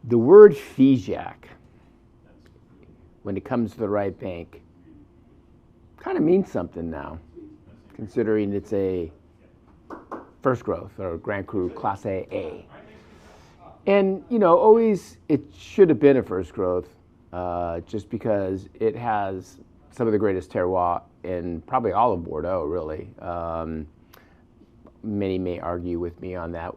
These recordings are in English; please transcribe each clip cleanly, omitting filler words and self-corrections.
The word Figeac, when it comes to the right bank, kind of means something now, considering it's a first growth or Grand Cru Class A. And, always it should have been a first growth just because it has some of the greatest terroir in probably all of Bordeaux, really. Many may argue with me on that,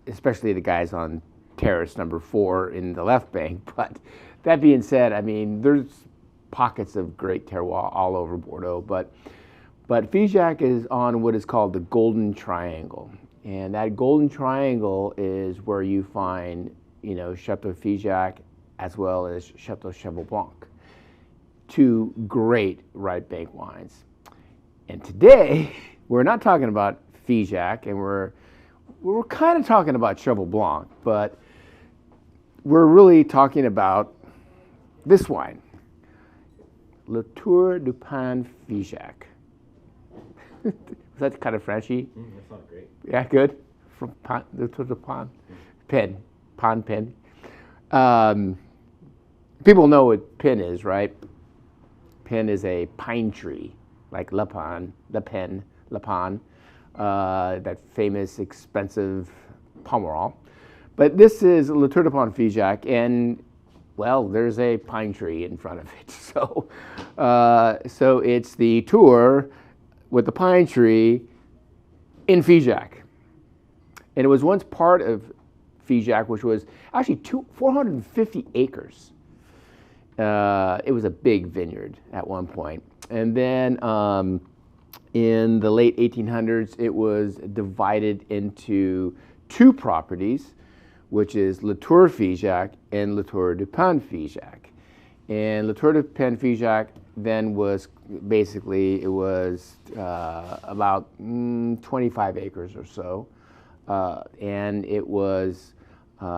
especially the guys on terrace number 4 in the left bank. But that being said, I mean, there's pockets of great terroir all over Bordeaux. But Figeac is on what is called the Golden Triangle. And that Golden Triangle is where you find, Chateau Figeac as well as Chateau Cheval Blanc, 2 great right bank wines. And today, we're not talking about Figeac, and we're kind of talking about Cheval Blanc, but we're really talking about this wine, Le Tour du Pan Figeac. Is that kind of Frenchy? That sounds great. Yeah, good. From Le Tour du Pan. Pen. People know what pin is, right? Pin is a pine tree, like Le Pan, that famous, expensive Pomerol. But this is Le Tour du Pan Figeac, and, well, there's a pine tree in front of it. So it's the tour with the pine tree in Figeac. And it was once part of Figeac, which was actually 450 acres. It was a big vineyard at one point. And then in the late 1800s, it was divided into 2 properties, which is Le Tour Figeac and Le Tour du Pan Figeac. And Le Tour du Pan Figeac then was basically, it was about 25 acres or so. And it was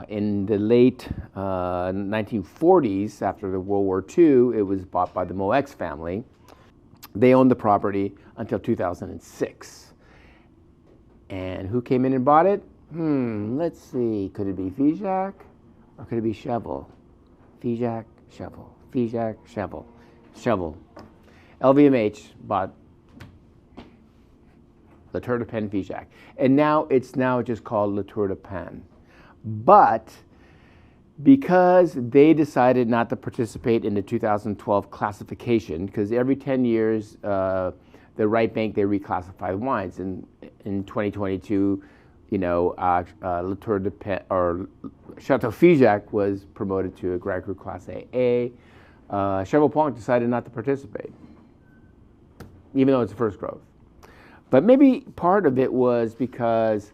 in the late 1940s, after the World War II, it was bought by the Moex family. They owned the property until 2006. And who came in and bought it? Let's see. Could it be Figeac or could it be Cheval? Figeac, Cheval. Figeac, Cheval. Cheval. LVMH bought Le Tour du Pan Figeac. And now it's just called Le Tour du Pan. But because they decided not to participate in the 2012 classification, because every 10 years, the right bank, they reclassify wines. And in 2022, Le Tour du Pan, or Chateau Figeac was promoted to a Grand Cru Class A. Cheval Blanc decided not to participate, even though it's a first growth. But maybe part of it was because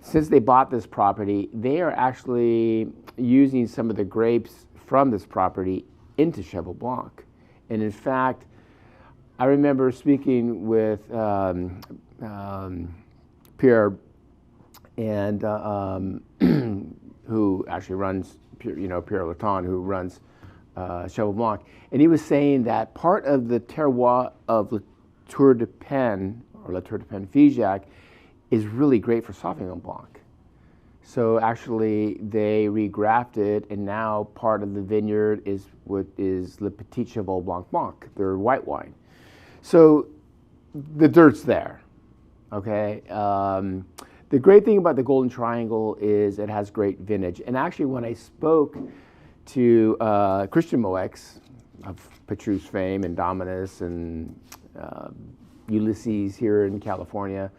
since they bought this property, they are actually using some of the grapes from this property into Cheval Blanc. And in fact, I remember speaking with Pierre, and who actually runs, Pierre Laton, who runs Cheval Blanc, and he was saying that part of the terroir of Le Tour du Pan, or Le Tour du Pan Figeac, is really great for Sauvignon Blanc. So actually, they regrafted, and now part of the vineyard is what is Le Petit Cheval Blanc, their white wine. So the dirt's there, okay? The great thing about the Golden Triangle is it has great vintage. And actually, when I spoke to Christian Moex of Petrus fame and Dominus and Ulysses here in California,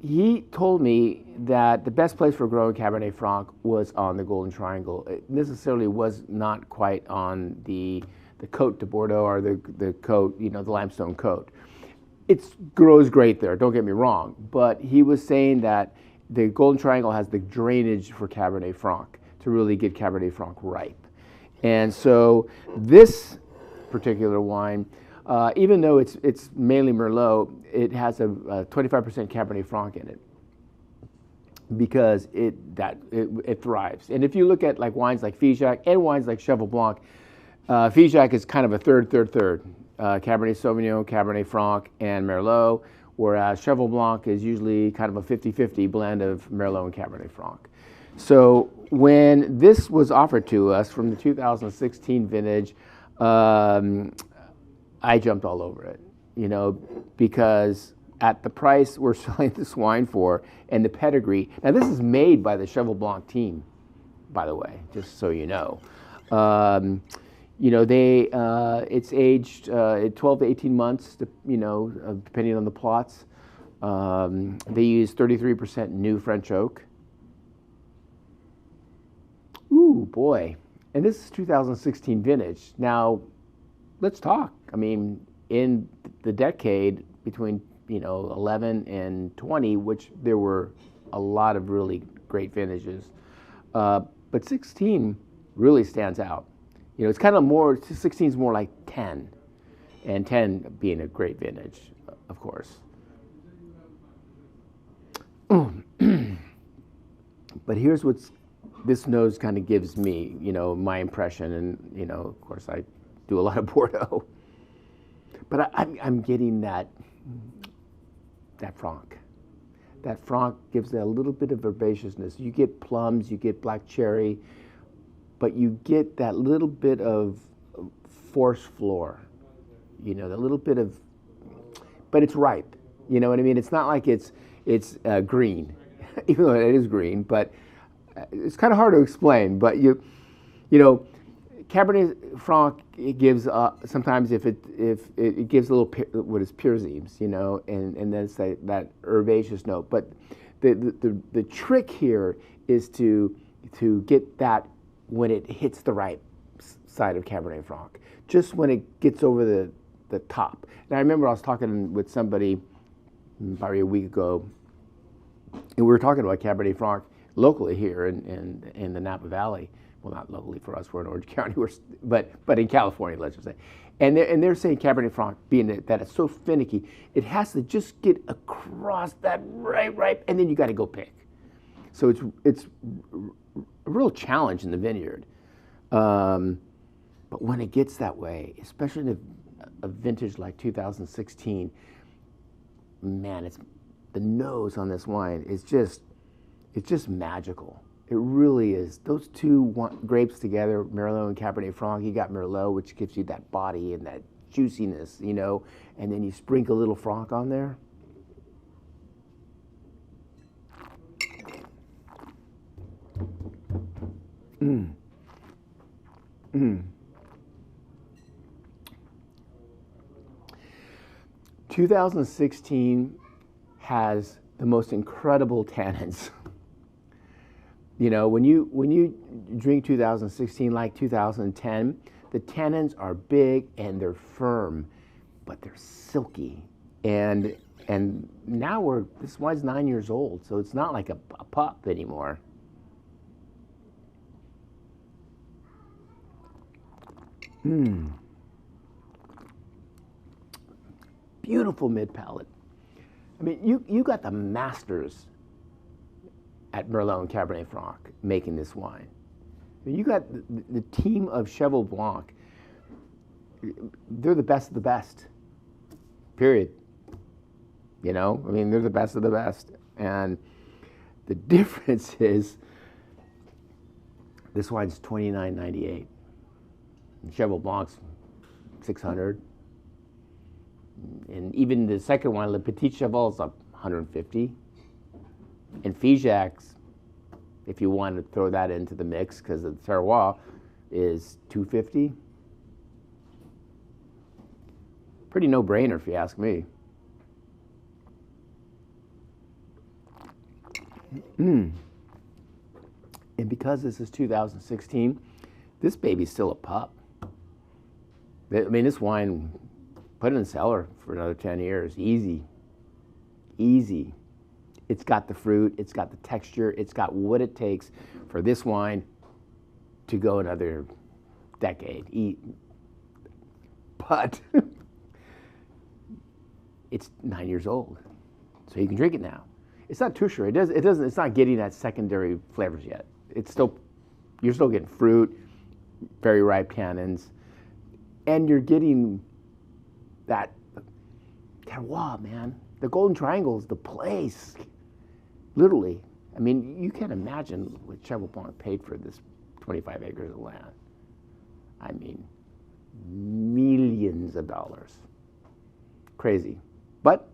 he told me that the best place for growing Cabernet Franc was on the Golden Triangle. It necessarily was not quite on the Côte de Bordeaux or the Côte, the limestone Côte. It grows great there, don't get me wrong, but he was saying that the Golden Triangle has the drainage for Cabernet Franc to really get Cabernet Franc ripe. And so this particular wine, even though it's mainly Merlot, it has a 25% Cabernet Franc in it because it thrives. And if you look at like wines like Figeac and wines like Cheval Blanc, Figeac is kind of a third. Cabernet Sauvignon, Cabernet Franc, and Merlot, whereas Cheval Blanc is usually kind of a 50-50 blend of Merlot and Cabernet Franc. So when this was offered to us from the 2016 vintage, I jumped all over it, because at the price we're selling this wine for and the pedigree. Now this is made by the Cheval Blanc team, by the way, just so you know. It's aged 12 to 18 months, depending on the plots. They use 33% new French oak. Ooh, boy. And this is 2016 vintage. Now, let's talk. I mean, in the decade between, 11 and 20, which there were a lot of really great vintages, but 16 really stands out. It's kind of more, 16 is more like 10, and 10 being a great vintage, of course. But here's what's this nose kind of gives me, my impression, and of course I do a lot of Bordeaux, but I'm getting that Franc. That Franc gives it a little bit of herbaceousness. You get plums, you get black cherry, but you get that little bit of force floor, that little bit of, but it's ripe. You know what I mean? It's not like it's green, even though it is green, but it's kind of hard to explain. But Cabernet Franc, it gives sometimes if it gives a little what is pyrazines, and then it's that herbaceous note. But the trick here is to get that when it hits the right side of Cabernet Franc, just when it gets over the top. And I remember I was talking with somebody probably a week ago, and we were talking about Cabernet Franc locally here in the Napa Valley. Well, not locally for us, we're in Orange County, but in California, let's just say. And they're saying Cabernet Franc, being that it's so finicky, it has to just get across that ripe, and then you got to go pick. So it's a real challenge in the vineyard. But when it gets that way, especially in a vintage like 2016, man, it's the nose on this wine is just magical. It really is. Those two grapes together, Merlot and Cabernet Franc, you got Merlot, which gives you that body and that juiciness, and then you sprinkle a little Franc on there. Mm. Mm. 2016 has the most incredible tannins. When you drink 2016 like 2010, the tannins are big and they're firm, but they're silky. And now this wine's 9 years old, so it's not like a pup anymore. Mm. Beautiful mid palate. I mean, you got the masters at Merlot and Cabernet Franc making this wine. I mean, you got the team of Cheval Blanc. They're the best of the best. Period. I mean, they're the best of the best. And the difference is this wine's $29.98. Cheval Blanc's $600. And even the second one, Le Petit Cheval, is up $150. And Figeac's, if you want to throw that into the mix because of the terroir, is $250. Pretty no-brainer if you ask me. And because this is 2016, this baby's still a pup. I mean, this wine, put it in the cellar for another 10 years. Easy. Easy. It's got the fruit, it's got the texture, it's got what it takes for this wine to go another decade. But it's 9 years old, so you can drink it now. It's not too sure. It's not getting that secondary flavors yet. You're still getting fruit, very ripe tannins, and you're getting that terroir, man. The Golden Triangle is the place. Literally, I mean, you can't imagine what Cheval Blanc paid for this 25 acres of land. I mean, millions of dollars. Crazy. But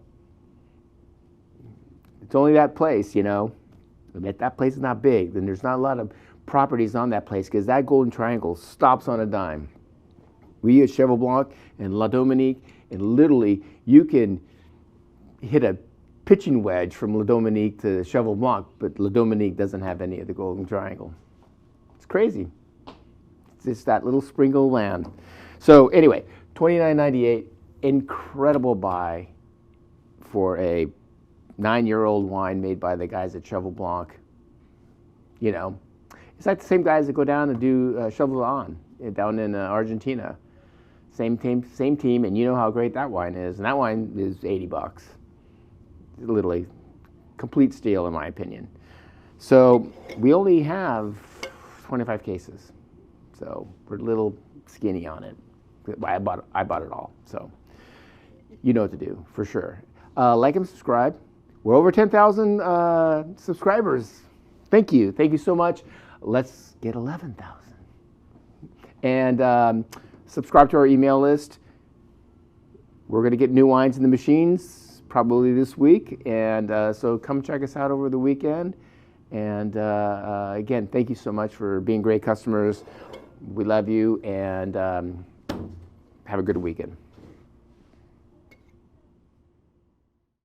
it's only that place, you know. If that place is not big, then there's not a lot of properties on that place because that golden triangle stops on a dime. We at Cheval Blanc and La Dominique, and literally you can hit a pitching wedge from La Dominique to Cheval Blanc, but La Dominique doesn't have any of the golden triangle. It's crazy. It's just that little sprinkle of land. So anyway, $29.98, incredible buy for a 9-year-old wine made by the guys at Cheval Blanc. You know, it's like the same guys that go down and do Cheval Blanc down in Argentina. Same team, and you know how great that wine is. And that wine is $80. Literally, complete steal in my opinion. So we only have 25 cases. So we're a little skinny on it. I bought it all. So you know what to do for sure. Like and subscribe. We're over 10,000 subscribers. Thank you so much. Let's get 11,000. And subscribe to our email list. We're going to get new wines in the machines probably this week, and so come check us out over the weekend. And again, thank you so much for being great customers. We love you, and have a good weekend.